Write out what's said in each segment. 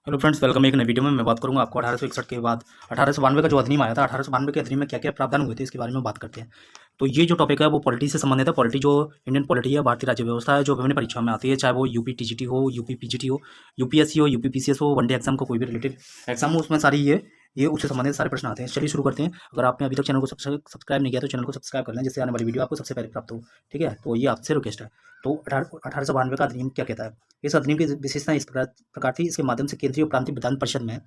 Hello friends, welcome एक नई video में। मैं बात करूंगा आपको 1861 के बाद 1892 का जो अधिनियम आया था। 1892 के अधिनियम में क्या क्या प्रावधान हुए थे इसके बारे में बात करते हैं। तो ये जो टॉपिक है वो पॉलिटी से संबंधित है। पॉलिटी जो इंडियन पॉलिटी है, भारतीय राज्य व्यवस्था है, जो विभिन्न परीक्षाओं में आती है, चाहे वो यूपी टीजीटी हो, यूपी पीजीटी हो, यूपीएससी हो, यूपी पीसीएस हो, वनडे एग्जाम का कोई भी रिलेटेड एग्जाम हो, उसमें सारी ये उससे संबंधित सारे प्रश्न आते हैं। चलिए शुरू करते हैं। अगर आपने अभी तक चैनल को सब्सक्राइब नहीं किया तो चैनल को सब्सक्राइब कर लें, जिससे आने वाली वीडियो आपको सबसे पहले प्राप्त हो। ठीक है, तो ये आपसे रिक्वेस्ट है। तो 1892 का अधिनियम क्या कहता है? इस अधिनियम की विशेषता इस प्रकार थी। इसके माध्यम से केंद्रीय और प्रांतीय विधान परिषद में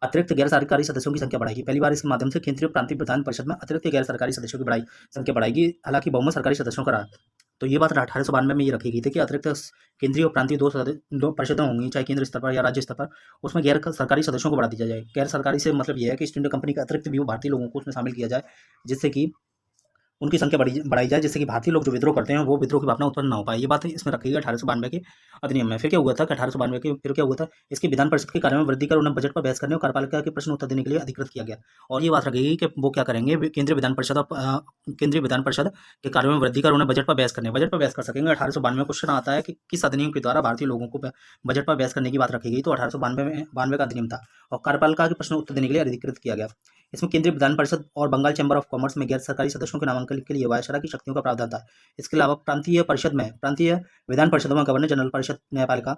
अतिरिक्त गैर सरकारी सदस्यों की संख्या बढ़ाएगी। पहली बार इसके माध्यम से केंद्रीय और प्रांतीय विधान परिषद में अतिरिक्त गैर सरकारी सदस्यों की संख्या बढ़ाएगी। हालांकि बहुमत सरकारी सदस्यों का रहा। तो ये बात 1892 में ये रखी गई थी कि अतिरिक्त केंद्रीय और प्रांतीय दो परिषदें होंगी, चाहे केंद्र स्तर पर या राज्य स्तर पर, उसमें गैर सरकारी सदस्यों को बढ़ा दिया जाए। गैर सरकारी से मतलब यह है कि ईस्ट इंडिया कंपनी का अतिरिक्त भी भारतीय लोगों को उसमें शामिल किया जाए, जिससे कि उनकी संख्या बढ़ाई जाए, जिससे कि भारतीय लोग जो विद्रोह करते हैं वो विद्रोह की भावना उत्पन्न ना हो पाए। ये बात इसमें रखी गई 1892 के अधिनियम में। फिर क्या हुआ था कि 1892 के फिर क्या हुआ था, इसके विधान परिषद के कार्य में वृद्धि कर उन्हें बजट पर बहस करने और कार्यपालिका के प्रश्न उत्तर देने के लिए अधिकृत किया गया। और ये बात रखी गई कि वो क्या करेंगे, केंद्रीय विधान परिषद के कार्य में वृद्धि कर उन्हें बजट पर बहस कर सकेंगे। 1892 क्वेश्चन आता है कि किस अधिनियम के द्वारा भारतीय लोगों को बजट पर बहस करने की बात रखी गई। तो 1892 का अधिनियम था और कार्यपालिका के प्रश्न उत्तर देने के लिए अधिकृत किया गया। इसमें केंद्रीय विधान परिषद और बंगाल चैम्बर ऑफ कॉमर्स में गैर सरकारी सदस्यों के नामांकन के लिए वायसराय की शक्तियों का प्रावधान था। इसके अलावा प्रांतीय विधान परिषदों में गवर्नर जनरल परिषद, न्यायपालिका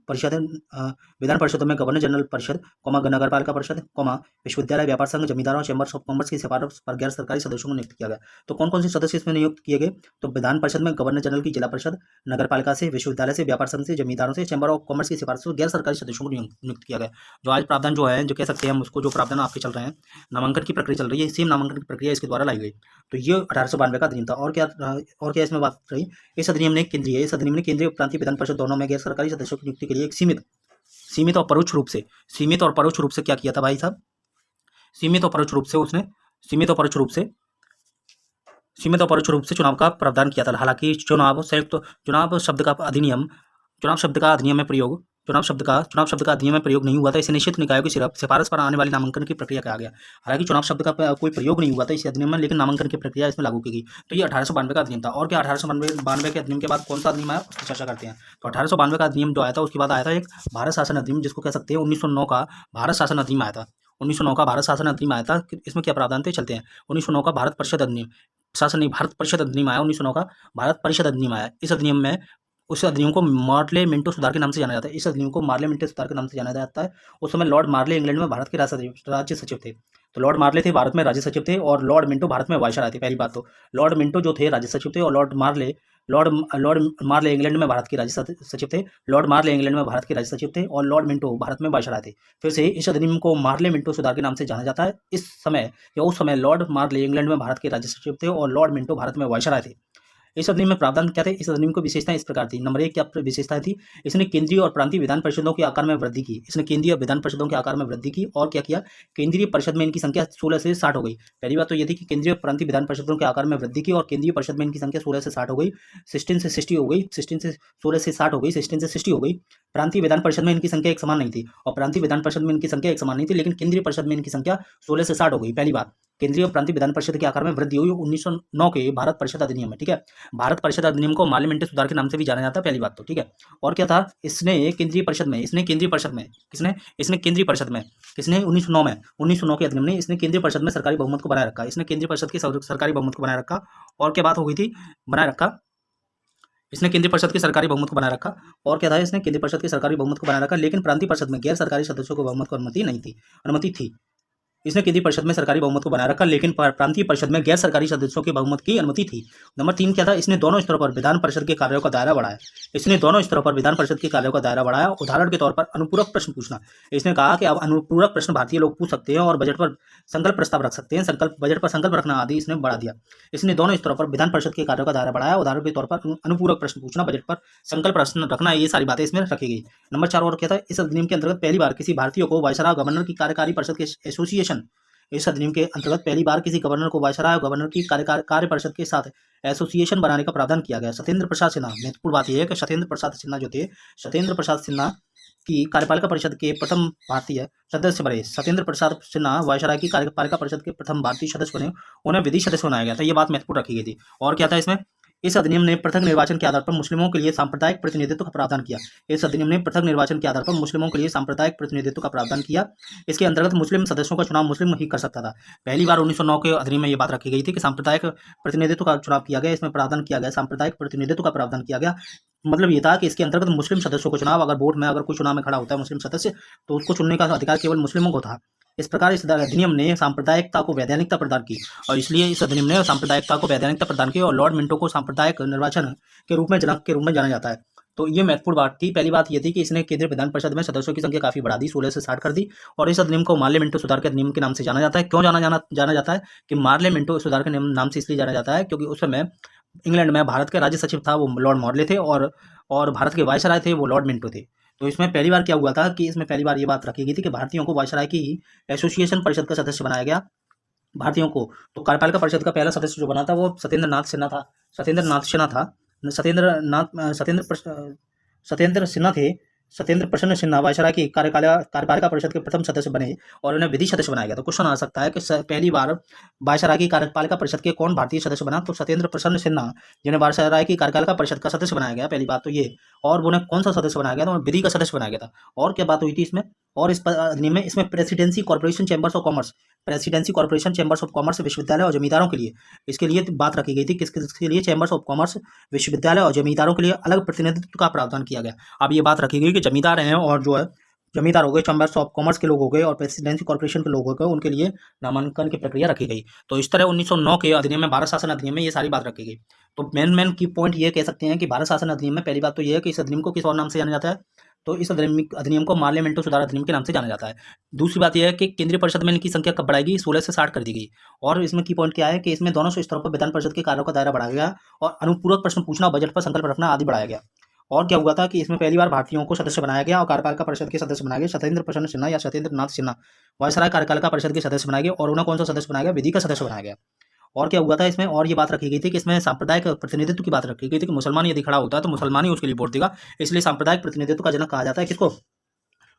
परिषद, विधान परिषदों में गवर्नर जनरल परिषद, नगर पालिका परिषद, विश्वविद्यालय, व्यापार संघ, जमींदारों, चैम्बर्स ऑफ कॉमर्स की सिफारिश पर गैर सरकारी सदस्यों को नियुक्त किया गया। तो कौन कौन से सदस्य इसमें नियुक्त किए गए? तो विधान परिषद में गवर्नर जनरल की जिला परिषद, नगर पालिका से, विश्वविद्यालय से, व्यापार संघ से, जमींदारों से, चैम्बर ऑफ कॉमर्स की सिफारिश पर गैर सरकारी सदस्यों को नियुक्त किया गया। जो आज प्रावधान जो है, जो कह सकते हैं हम उसको, जो प्रावधान आपके चल रहे हैं, नामांकन की प्रक्रिया चल रही है, सेम नामांकन की प्रक्रिया इसके द्वारा लाई गई। तो ये 1892 का अधिनियम था। और क्या इसमें बात रही? इस अधिनियम ने केंद्रीय और प्रांतीय विधान परिषद दोनों में गैर सरकारी सदस्यों की नियुक्ति के लिए एक सीमित और परोक्ष रूप से क्या किया था भाई साहब? सीमित और परोक्ष रूप से चुनाव का प्रावधान किया था। हालांकि चुनाव शब्द का अधिनियम में प्रयोग नहीं हुआ था। इसे निश्चित निकायों की सिफारिश पर आने वाली नामांकन की प्रक्रिया कहा गया। हालांकि चुनाव शब्द का कोई प्रयोग नहीं हुआ था इस अधिनियम में, लेकिन नामांकन की प्रक्रिया इसमें लागू की गई। तो ये 1892 का अधिनियम था। और क्या 1892 के अधिनियम के बाद कौन सा अधिनियम आया उसकी चर्चा करते हैं। तो 1892 का अधिनियम जो आया था, उसके बाद आया था एक भारत शासन अधिनियम, जिसको कह सकते हैं 1909 का भारत शासन अधिनियम आया था। 1909 का भारत शासन अधिनियम आया था। इसमें क्या प्रावधान थे, चलते हैं। 1909 का भारत परिषद अधिनियम, भारत परिषद अधिनियम आया। 1909 का भारत परिषद अधिनियम आया। उस अधिनियम को मार्ले मिंटो सुधार के नाम से जाना जाता है। इस अधिनियम को मार्ले मिंटो सुधार के नाम से जाना जाता है। उस समय लॉर्ड मार्ले इंग्लैंड में भारत के राज्य सचिव थे। तो लॉर्ड मार्ले थे भारत में राज्य सचिव थे, और लॉर्ड मिंटो भारत में वायसराय थे। पहली बात तो लॉर्ड मिंटो जो थे राज्य सचिव थे, और लॉर्ड मार्ले इंग्लैंड में भारत के राज्य सचिव थे। और लॉर्ड मिंटो भारत में वायसराय थे। फिर से इस अधिनियम को मार्ले मिंटो सुधार के नाम से जाना जाता है। उस समय लॉर्ड मार्ले इंग्लैंड में भारत के राज्य सचिव थे, और लॉर्ड मिंटो भारत में वायसराय थे। इस अधिनियम में प्रावधान क्या थे? इस अधिनियम की विशेषताएं इस प्रकार थी। नंबर 1 क्या विशेषताएं थी? इसने केंद्रीय और प्रांतीय विधान परिषदों के आकार में वृद्धि की। और क्या किया? केंद्रीय परिषद में इनकी संख्या 16 से 60 हो गई। पहली बात तो यह थी कि केंद्रीय और प्रांतीय विधान परिषदों के आकार में वृद्धि की, और केंद्रीय परिषद में इनकी संख्या 16 से 60 हो गई। 16 से 60 हो गई। 16 से 60 हो गई। प्रांतीय विधान परिषद में इनकी संख्या एक समान नहीं थी, लेकिन केंद्रीय परिषद में इनकी संख्या 16 से 60 हो गई। पहली बात, केंद्रीय और प्रांतीय विधान परिषद के आकार में वृद्धि हुई 1909 के भारत परिषद अधिनियम में। ठीक है, भारत परिषद अधिनियम को मार्ले मिंटो सुधार के नाम से भी जाना जाता है। पहली बात तो ठीक है। और क्या था? इसने केंद्रीय परिषद में 1909 के अधिनियम ने इसने केंद्रीय परिषद में सरकारी बहुमत को बनाए रखा। और क्या बात हो गई थी? बनाए रखा। इसने केंद्रीय परिषद के सरकारी बहुमत को बनाए रखा। और क्या था? इसने केंद्रीय परिषद के सरकारी बहुमत को बनाए रखा, लेकिन प्रांतीय परिषद में गैर सरकारी सदस्यों को बहुमत को अनुमति थी। इसने केंद्रीय परिषद में सरकारी बहुमत को बनाए रखा, लेकिन प्रांतीय परिषद में गैर सरकारी सदस्यों के बहुमत की अनुमति थी। नंबर 3 क्या था? इसने दोनों स्तरों पर विधान परिषद के कार्यों का दायरा बढ़ाया। उदाहरण के तौर पर अनुपूरक प्रश्न पूछना। इसने कहा कि अब अनुपूरक प्रश्न भारतीय लोग पूछ सकते हैं और बजट पर संकल्प प्रस्ताव रख सकते हैं। बजट पर संकल्प रखना आदि इसने बढ़ा दिया। इसने दोनों स्तरों पर विधान परिषद के कार्यों का दायरा बढ़ाया। उदाहरण के तौर पर अनुपूरक प्रश्न पूछना, बजट पर संकल्प प्रश्न रखना, ये सारी बातें इसमें रखी गई। नंबर 4 और क्या था? इस अधिनियम के अंतर्गत पहली बार किसी भारतीय को वायसराय गवर्नर की कार्यकारी परिषद के एसोसिएशन इस अधिनियम के अंतर्गत पहली बार किसी गवर्नर को वायसराय गवर्नर की कार्य परिषद के साथ एसोसिएशन बनाने का प्रावधान किया गया। सत्येंद्र प्रसाद सिन्हा, महत्वपूर्ण बात यह है कि सत्येंद्र प्रसाद सिन्हा की कार्यपालिका परिषद के प्रथम भारतीय सदस्य बने। सत्येंद्र प्रसाद सिन्हा वायसराय की कार्यपालिका परिषद के प्रथम भारतीय सदस्य बने। उन्हें विधि सदस्य बनाया गया था। ये बात महत्वपूर्ण रखी गई थी। और क्या था इसमें? इस अधिनियम ने पृथक निर्वाचन के आधार पर मुस्लिमों के लिए सांप्रदायिक प्रतिनिधित्व का प्रावधान किया। इस अधिनियम ने पृथक निर्वाचन के आधार पर मुस्लिमों के लिए सांप्रदायिक प्रतिनिधित्व का प्रावधान किया। इसके अंतर्गत मुस्लिम सदस्यों का चुनाव मुस्लिम ही कर सकता था। पहली बार 1909 के अधिनियम में ये बात रखी गई थी कि सांप्रदायिक प्रतिनिधित्व का चुनाव किया गया, इसमें प्रावधान किया गया, सांप्रदायिक प्रतिनिधित्व का प्रावधान किया गया। मतलब ये था कि इसके अंतर्गत मुस्लिम सदस्यों को चुनाव, अगर वोट में अगर कोई चुनाव में खड़ा होता है मुस्लिम सदस्य, तो उसको चुनने का अधिकार केवल मुस्लिमों को था। इस प्रकार इस अधिनियम ने सांप्रदायिकता को वैधानिकता प्रदान की, और इसलिए इस अधिनियम ने सांप्रदायिकता को वैधानिकता प्रदान की, और लॉर्ड मिंटो को सांप्रदायिक निर्वाचन के रूप में जनक के रूप में जाना जाता है। तो ये महत्वपूर्ण बात थी। पहली बात ये थी कि इसने केंद्रीय विधान परिषद में सदस्यों की संख्या काफी बढ़ा दी, 16 से 60 कर दी, और इस अधिनियम को मार्ले मिंटो सुधार के अधिनियम के नाम से जाना जाता है। क्यों जाना जाता है कि मार्ले मिंटो सुधार के नाम से इसलिए जाना जाता है क्योंकि उस समय इंग्लैंड में भारत के राज्य सचिव था वो लॉर्ड मॉर्ले थे, और भारत के वायसराय थे वो लॉर्ड मिंटो थे। तो इसमें पहली बार क्या हुआ था कि इसमें पहली बार ये बात रखी गई थी कि भारतीयों को वायसराय की एसोसिएशन परिषद का सदस्य बनाया गया। भारतीयों को तो कार्यपालिका परिषद का पहला सदस्य जो बना था वो सत्येंद्र प्रसन्न सिन्हा वायसराय की कार्यपालिका परिषद के प्रथम सदस्य बने, और उन्हें विधि सदस्य बनाया गया। तो क्वेश्चन आ सकता है कि पहली बार वायसराय की कार्यपालिका परिषद के कौन भारतीय सदस्य बना, तो सत्येंद्र प्रसन्न सिन्हा, जिन्हें वायसराय की कार्यपालिका परिषद का सदस्य बनाया गया, पहली बात तो ये। और उन्हें कौन सा सदस्य बनाया गया, तो विधि का सदस्य बनाया गया था। और क्या बात हुई थी इसमें, और इस अधिनियम में इसमें presidency corporation chambers of commerce विश्वविद्यालय और जमींदारों के लिए, इसके लिए बात रखी गई थी। किसके लिए, चैम्बर्स ऑफ कॉमर्स विश्वविद्यालय और जमींदारों के लिए अलग प्रतिनिधित्व का प्रावधान किया गया। अब ये बात रखी गई कि जमींदार हैं, और जो है जमींदार हो गए, चैम्बर्स ऑफ कॉमर्स के लोग हो गए, और प्रेसिडेंसी कॉर्पोरेशन के लोग हो गए, उनके लिए नामांकन की प्रक्रिया रखी गई। तो इस तरह 1909 के अधिनियम में, भारत शासन अधिनियम में ये सारी बात रखी गई। तो मेन की पॉइंट ये कह सकते हैं कि भारत शासन अधिनियम में पहली बात तो ये है कि इस अधिनियम को किस और नाम से जाना जाता है, तो इस अधिनियम को मार्ले मिंटो सुधार अधिनियम के नाम से जाना जाता है। दूसरी बात यह है कि केंद्रीय परिषद में इनकी संख्या कब बढ़ाई गई, 16 से 60 कर दी गई। और इसमें की पॉइंट क्या है कि इसमें दोनों स्तरों पर विधान परिषद के कार्यों का दायरा बढ़ाया गया, और अनुपूरक प्रश्न पूछना, बजट पर संकल्प रखना आदि बढ़ाया गया। और क्या हुआ था कि इसमें पहली बार भारतीयों को सदस्य बनाया गया, और कार्यपालिका परिषद के सदस्य बनाए गए सत्येंद्र प्रसन्न सिन्हा या सत्येंद्र नाथ सिन्हा वायसराय कार्यपालिका परिषद के सदस्य बनाए गए, और उन्हें कौन सा सदस्य बनाया गया, विधि का सदस्य बनाया गया। और क्या हुआ था इसमें, और ये बात रखी गई थी कि इसमें सांप्रदायिक प्रतिनिधित्व की बात रखी गई थी कि मुसलमान यदि खड़ा होता है तो मुसलमान ही उसके लिए वोट देगा, इसलिए सांप्रदायिक प्रतिनिधित्व का जनक कहा जाता है किसको,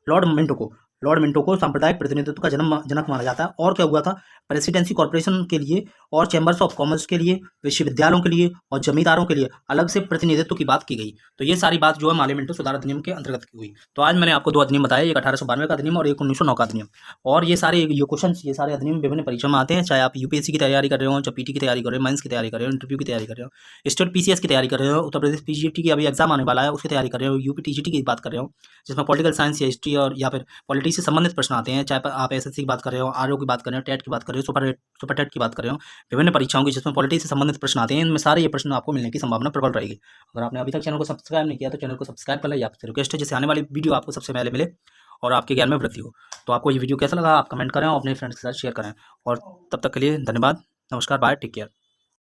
लॉर्ड मिंटो को सांप्रदायिक प्रतिनिधित्व का जनक माना जाता है। और क्या हुआ था, प्रेसिडेंसी कॉर्पोरेशन के लिए और चैम्बर्स ऑफ कॉमर्स के लिए, विश्वविद्यालयों के लिए और जमींदारों के लिए अलग से प्रतिनिधित्व की बात की गई। तो ये सारी बात जो है मार्ले मिंटो सुधार अधिनियम के अंतर्गत की हुई। तो आज मैंने आपको दो अधिनियम बताया, एक 1892 का अधिनियम और एक 1909 का अधिनियम। और ये सारे क्वेश्चन, ये सारे अधिनियम विभिन्न परीक्षा में आते हैं, चाहे आप यूपीएससी की तैयारी कर रहे हो, चाहे पीटी की तैयारी कर रहे हो, मेंस की तैयारी कर रहे हो, इंटरव्यू की तैयारी कर रहे हो, स्टेट पीसीएस की तैयारी कर रहे हो, उत्तर प्रदेश पीजीटी की अभी एग्जाम आने वाला है उसकी तैयारी कर रहे हो, यूपी टीजीटी की बात कर रहे हो, जिसमें पॉलिटिकल साइंस या हिस्ट्री और या फिर पॉलिटिक्स से संबंधित प्रश्न आते हैं, चाहे आप एसएससी की बात कर रहे हो, आरओ की बात कर रहे हो, टेट की बात कर रहे हो, सुपर टेट की बात कर रहे हो, विभिन्न परीक्षाओं की जिसमें पॉलिटिक्स से संबंधित प्रश्न आते हैं, इनमें सारे ये प्रश्न आपको मिलने की संभावना प्रबल रहेगी। अगर आपने अभी तक चैनल को सब्सक्राइब नहीं किया तो चैनल को सब्सक्राइब कर ले, आपसे रिक्वेस्ट है जिससे आने वाली वीडियो आपको सबसे पहले मिले और आपके ज्ञान में वृद्धि हो। तो आपको ये वीडियो कैसा लगा आप कमेंट करें और अपने फ्रेंड्स के साथ शेयर करें, और तब तक के लिए धन्यवाद, नमस्कार, बाय, टेक केयर।